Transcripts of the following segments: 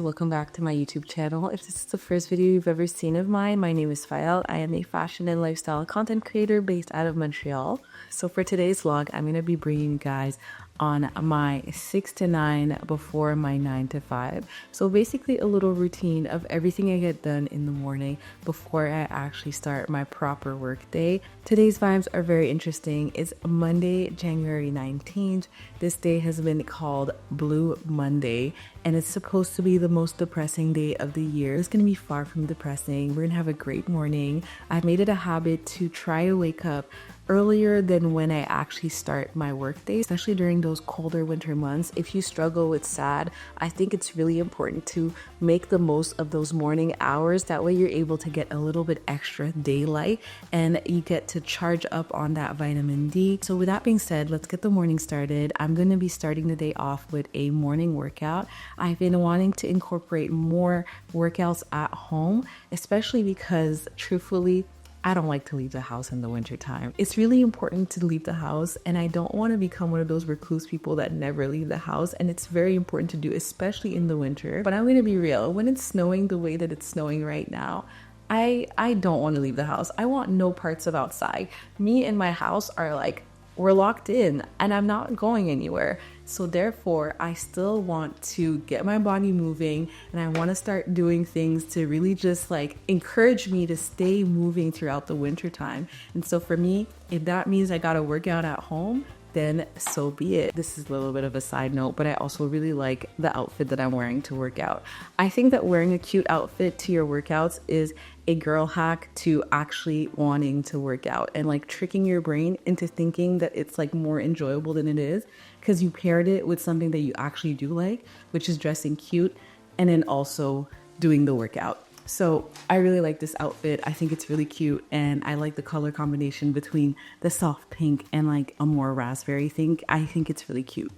welcome back to my YouTube channel. If this is the first video you've ever seen of mine, my name is Fael. I am a fashion and lifestyle content creator based out of Montreal. So for today's vlog, I'm going to be bringing you guys on my 6 to 9 before my 9 to 5. So basically a little routine of everything I get done in the morning before I actually start my proper work day. Today's vibes are very interesting. It's Monday, January 19th. This day has been called Blue Monday, and it's supposed to be the most depressing day of the year. It's going to be far from depressing. We're going to have a great morning. I've made it a habit to try to wake up earlier than when I actually start my work day, especially during those colder winter months. If you struggle with SAD, I think it's really important to make the most of those morning hours. That way you're able to get a little bit extra daylight and you get to charge up on that vitamin D. So with that being said, let's get the morning started. I'm going to be starting the day off with a morning workout. I've been wanting to incorporate more workouts at home, especially because truthfully, I don't like to leave the house in the winter time. It's really important to leave the house, and I don't want to become one of those recluse people that never leave the house, and it's very important to do, especially in the winter. But I'm going to be real, when it's snowing the way that it's snowing right now, I don't want to leave the house. I want no parts of outside. Me and my house are like, we're locked in and I'm not going anywhere. So therefore, I still want to get my body moving, and I want to start doing things to really just like encourage me to stay moving throughout the winter time. And so for me, if that means I got to work out at home, then so be it. This is a little bit of a side note, but I also really like the outfit that I'm wearing to work out. I think that wearing a cute outfit to your workouts is a girl hack to actually wanting to work out and like tricking your brain into thinking that it's like more enjoyable than it is, because you paired it with something that you actually do like, which is dressing cute and then also doing the workout. So I really like this outfit. I think it's really cute, and I like the color combination between the soft pink and like a more raspberry thing. I think it's really cute.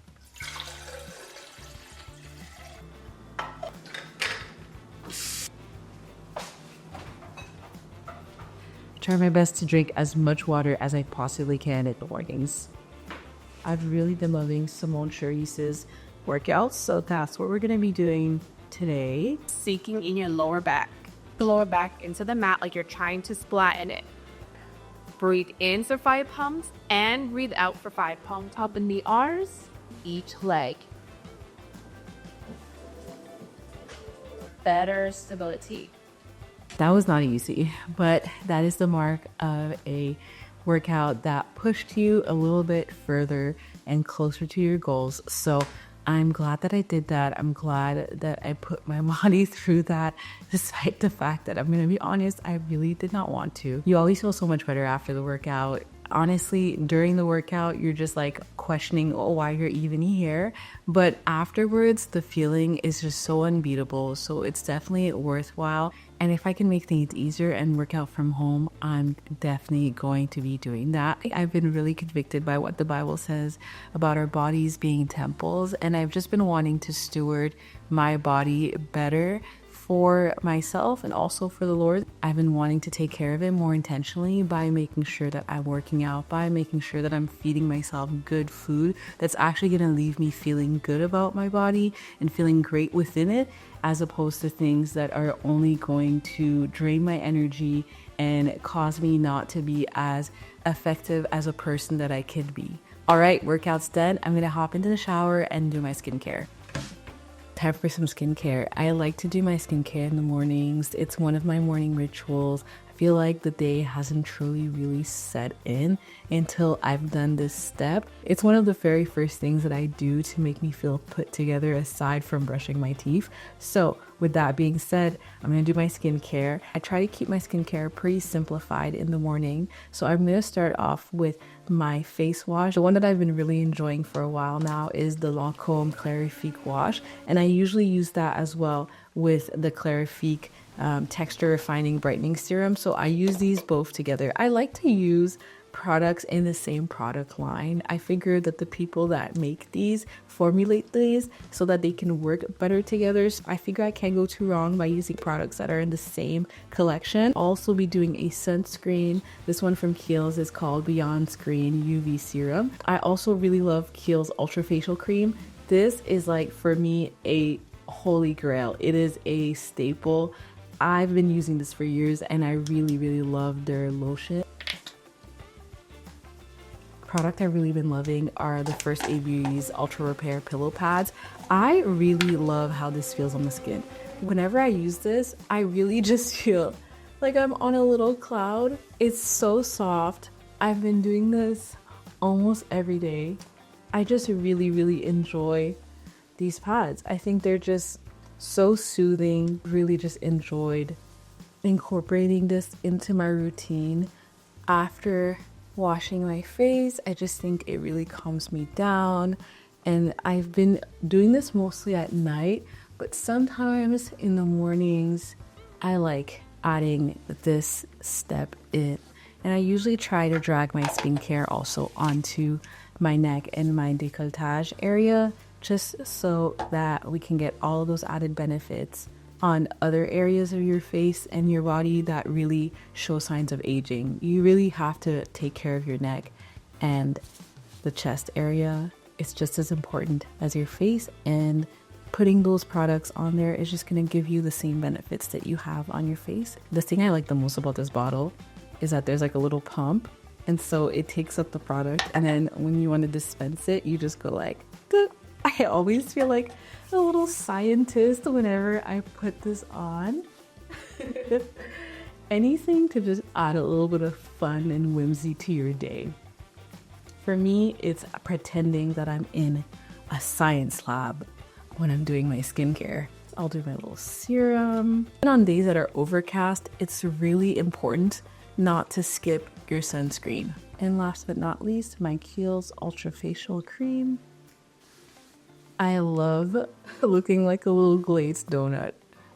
Try my best to drink as much water as I possibly can in the mornings. I've really been loving Simone Cherise's workouts, so that's what we're going to be doing today. Sinking in your lower back. The lower back into the mat like you're trying to splat in it. Breathe in for 5 pumps and breathe out for 5 pumps. Up in the R's, each leg. Better stability. That was not easy, but that is the mark of a workout that pushed you a little bit further and closer to your goals. So I'm glad that I did that. I'm glad that I put my body through that, despite the fact that I'm going to be honest, I really did not want to. You always feel so much better after the workout. Honestly, during the workout, you're just like questioning, oh, why you're even here. But afterwards, the feeling is just so unbeatable. So it's definitely worthwhile. And if I can make things easier and work out from home, I'm definitely going to be doing that. I've been really convicted by what the Bible says about our bodies being temples. And I've just been wanting to steward my body better for myself and also for the Lord. I've been wanting to take care of it more intentionally by making sure that I'm working out, by making sure that I'm feeding myself good food that's actually going to leave me feeling good about my body and feeling great within it, as opposed to things that are only going to drain my energy and cause me not to be as effective as a person that I could be. All right, workout's done. I'm going to hop into the shower and do my skincare. Time for some skincare. I like to do my skincare in the mornings. It's one of my morning rituals. I feel like the day hasn't truly really set in until I've done this step. It's one of the very first things that I do to make me feel put together aside from brushing my teeth. So with that being said, I'm going to do my skincare. I try to keep my skincare pretty simplified in the morning. So I'm going to start off with my face wash. The one that I've been really enjoying for a while now is the Lancôme Clarifique wash. And I usually use that as well with the Clarifique texture refining brightening serum. So I use these both together. I like to use products in the same product line. I figure that the people that make these formulate these so that they can work better together. So I figure I can't go too wrong by using products that are in the same collection. I'll also be doing a sunscreen. This one from Kiehl's is called Beyond Screen UV Serum. I also really love Kiehl's Ultra Facial Cream. This is like, for me, a holy grail. It is a staple. I've been using this for years and I really love their lotion. Product I've really been loving are the First Aid Beauty's Ultra Repair Pillow Pads. I really love how this feels on the skin. Whenever I use this, I really just feel like I'm on a little cloud. It's so soft. I've been doing this almost every day. I just really enjoy these pads. I think they're just so soothing. Really just enjoyed incorporating this into my routine after washing my face. I just think it really calms me down, and I've been doing this mostly at night, but sometimes in the mornings I like adding this step in, and I usually try to drag my skincare also onto my neck and my décolletage area, just so that we can get all of those added benefits on other areas of your face and your body that really show signs of aging. You really have to take care of your neck, and the chest area is just as important as your face, and putting those products on there is just going to give you the same benefits that you have on your face. The thing I like the most about this bottle is that there's like a little pump, and so it takes up the product, and then when you want to dispense it, you just go like, duh. I always feel like a little scientist whenever I put this on. Anything to just add a little bit of fun and whimsy to your day. For me, it's pretending that I'm in a science lab when I'm doing my skincare. I'll do my little serum. And on days that are overcast, it's really important not to skip your sunscreen. And last but not least, my Kiehl's Ultra Facial Cream. I love looking like a little glazed donut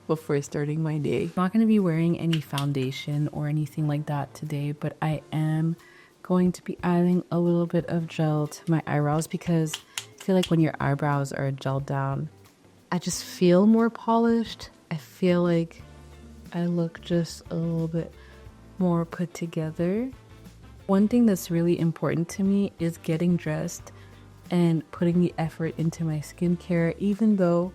before starting my day. I'm not going to be wearing any foundation or anything like that today, but I am going to be adding a little bit of gel to my eyebrows because I feel like when your eyebrows are gelled down, I just feel more polished. I feel like I look just a little bit more put together. One thing that's really important to me is getting dressed and putting the effort into my skincare. Even though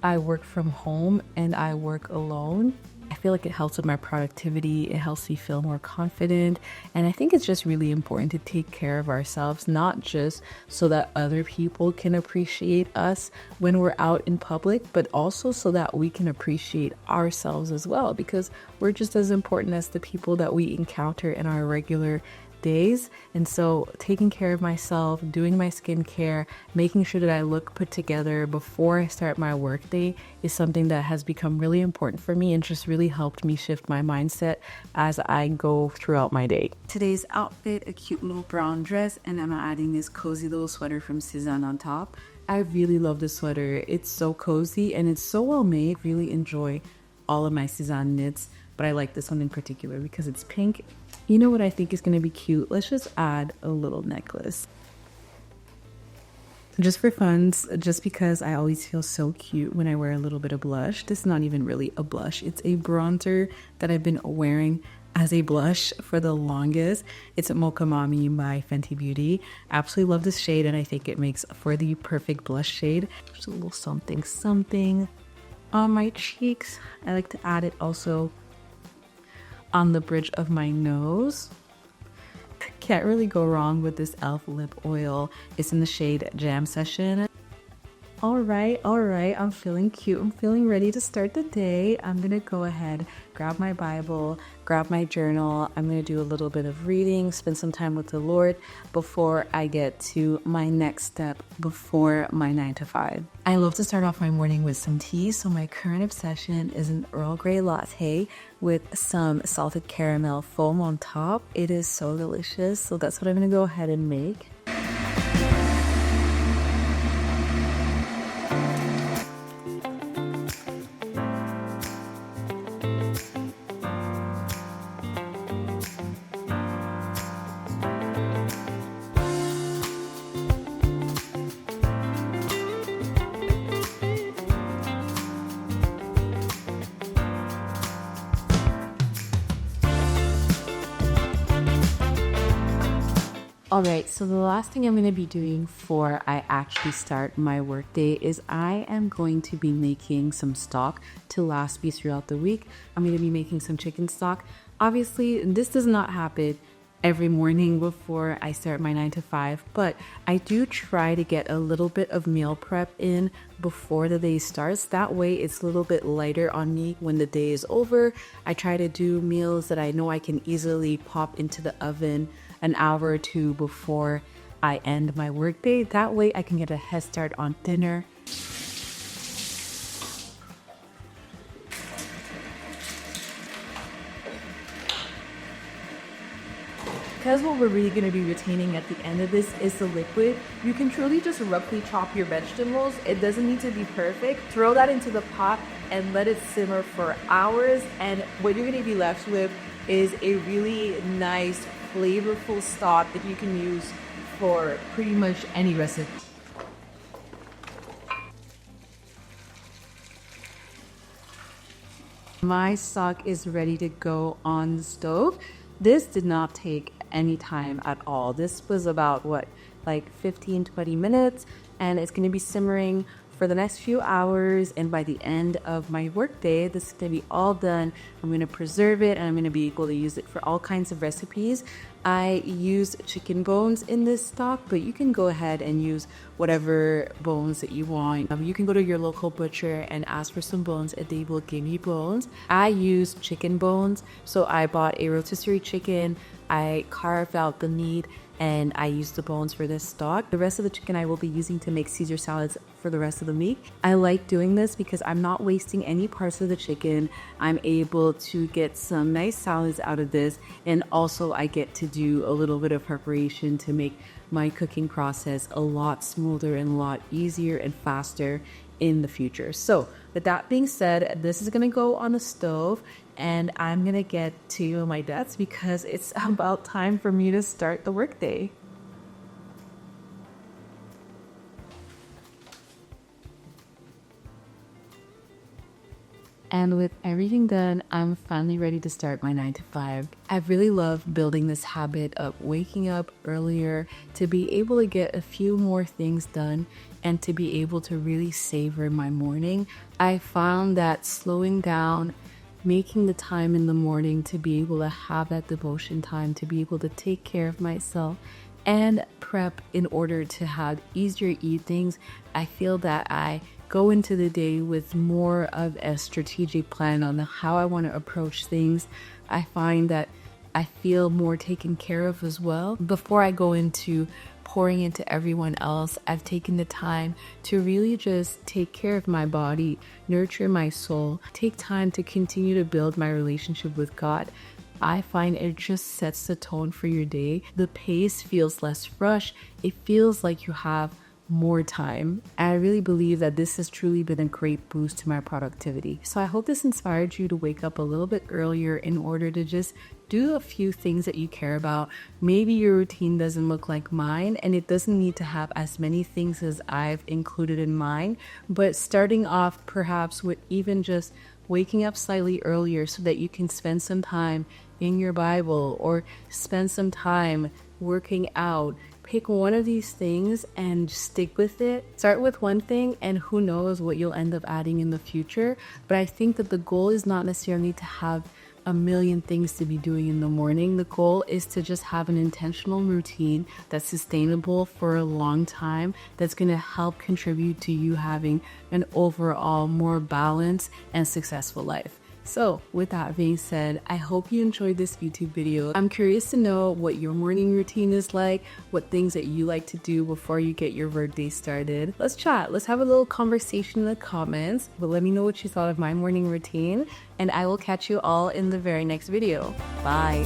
I work from home and I work alone, I feel like it helps with my productivity. It helps me feel more confident. And I think it's just really important to take care of ourselves, not just so that other people can appreciate us when we're out in public, but also so that we can appreciate ourselves as well, because we're just as important as the people that we encounter in our regular days. And so taking care of myself, doing my skincare, making sure that I look put together before I start my work day is something that has become really important for me and just really helped me shift my mindset as I go throughout my day. Today's outfit, a cute little brown dress, and I'm adding this cozy little sweater from Cezanne on top. I really love this sweater. It's so cozy and it's so well made. Really enjoy all of my Cezanne knits, but I like this one in particular because it's pink. You know what I think is going to be cute? Let's just add a little necklace. Just for fun, just because I always feel so cute when I wear a little bit of blush. This is not even really a blush. It's a bronzer that I've been wearing as a blush for the longest. It's Mocha Mami by Fenty Beauty. Absolutely love this shade, and I think it makes for the perfect blush shade. Just a little something on my cheeks. I like to add it also on the bridge of my nose. Can't really go wrong with this e.l.f. lip oil. It's in the shade Jam Session. All right, I'm feeling cute. I'm feeling ready to start the day. I'm gonna go ahead, grab my Bible, grab my journal. I'm gonna do a little bit of reading, spend some time with the Lord before I get to my next step before my 9 to 5. I love to start off my morning with some tea, so my current obsession is an Earl Grey latte with some salted caramel foam on top. It is so delicious, so that's what I'm gonna go ahead and make. Alright, so the last thing I'm going to be doing before I actually start my workday is I am going to be making some stock to last me throughout the week. I'm going to be making some chicken stock. Obviously, this does not happen every morning before I start my 9 to 5, but I do try to get a little bit of meal prep in before the day starts. That way it's a little bit lighter on me when the day is over. I try to do meals that I know I can easily pop into the oven an hour or two before I end my workday. That way I can get a head start on dinner. Because what we're really going to be retaining at the end of this is the liquid, you can truly just roughly chop your vegetables. It doesn't need to be perfect. Throw that into the pot and let it simmer for hours. And what you're going to be left with is a really nice, flavorful stock that you can use for pretty much any recipe. My stock is ready to go on the stove. This did not take any time at all. This was about like 15-20 minutes, and it's going to be simmering for the next few hours, and by the end of my workday, this is going to be all done. I'm going to preserve it, and I'm going to be able to use it for all kinds of recipes. I use chicken bones in this stock, but you can go ahead and use whatever bones that you want. You can go to your local butcher and ask for some bones, and they will give you bones. I use chicken bones, so I bought a rotisserie chicken. I carved out the meat, and I use the bones for this stock. The rest of the chicken I will be using to make Caesar salads for the rest of the week. I like doing this because I'm not wasting any parts of the chicken. I'm able to get some nice salads out of this, and also I get to do a little bit of preparation to make my cooking process a lot smoother and a lot easier and faster in the future. So with that being said, this is gonna go on the stove, and I'm gonna get to my desk because it's about time for me to start the workday. And with everything done, I'm finally ready to start my 9 to 5. I really love building this habit of waking up earlier to be able to get a few more things done and to be able to really savor my morning. I found that slowing down, making the time in the morning to be able to have that devotion time, to be able to take care of myself and prep in order to have easier evenings, I feel that I go into the day with more of a strategic plan on how I want to approach things. I find that I feel more taken care of as well. Before I go into pouring into everyone else, I've taken the time to really just take care of my body, nurture my soul, take time to continue to build my relationship with God. I find it just sets the tone for your day. The pace feels less rushed. It feels like you have more time. I really believe that this has truly been a great boost to my productivity. So I hope this inspired you to wake up a little bit earlier in order to just do a few things that you care about. Maybe your routine doesn't look like mine, and it doesn't need to have as many things as I've included in mine, but starting off perhaps with even just waking up slightly earlier so that you can spend some time in your Bible or spend some time working out. Pick one of these things and stick with it. Start with one thing, and who knows what you'll end up adding in the future. But I think that the goal is not necessarily to have a million things to be doing in the morning. The goal is to just have an intentional routine that's sustainable for a long time, that's going to help contribute to you having an overall more balanced and successful life. So with that being said, I hope you enjoyed this YouTube video. I'm curious to know what your morning routine is like, what things that you like to do before you get your workday started. Let's chat. Let's have a little conversation in the comments. But let me know what you thought of my morning routine, and I will catch you all in the very next video. Bye.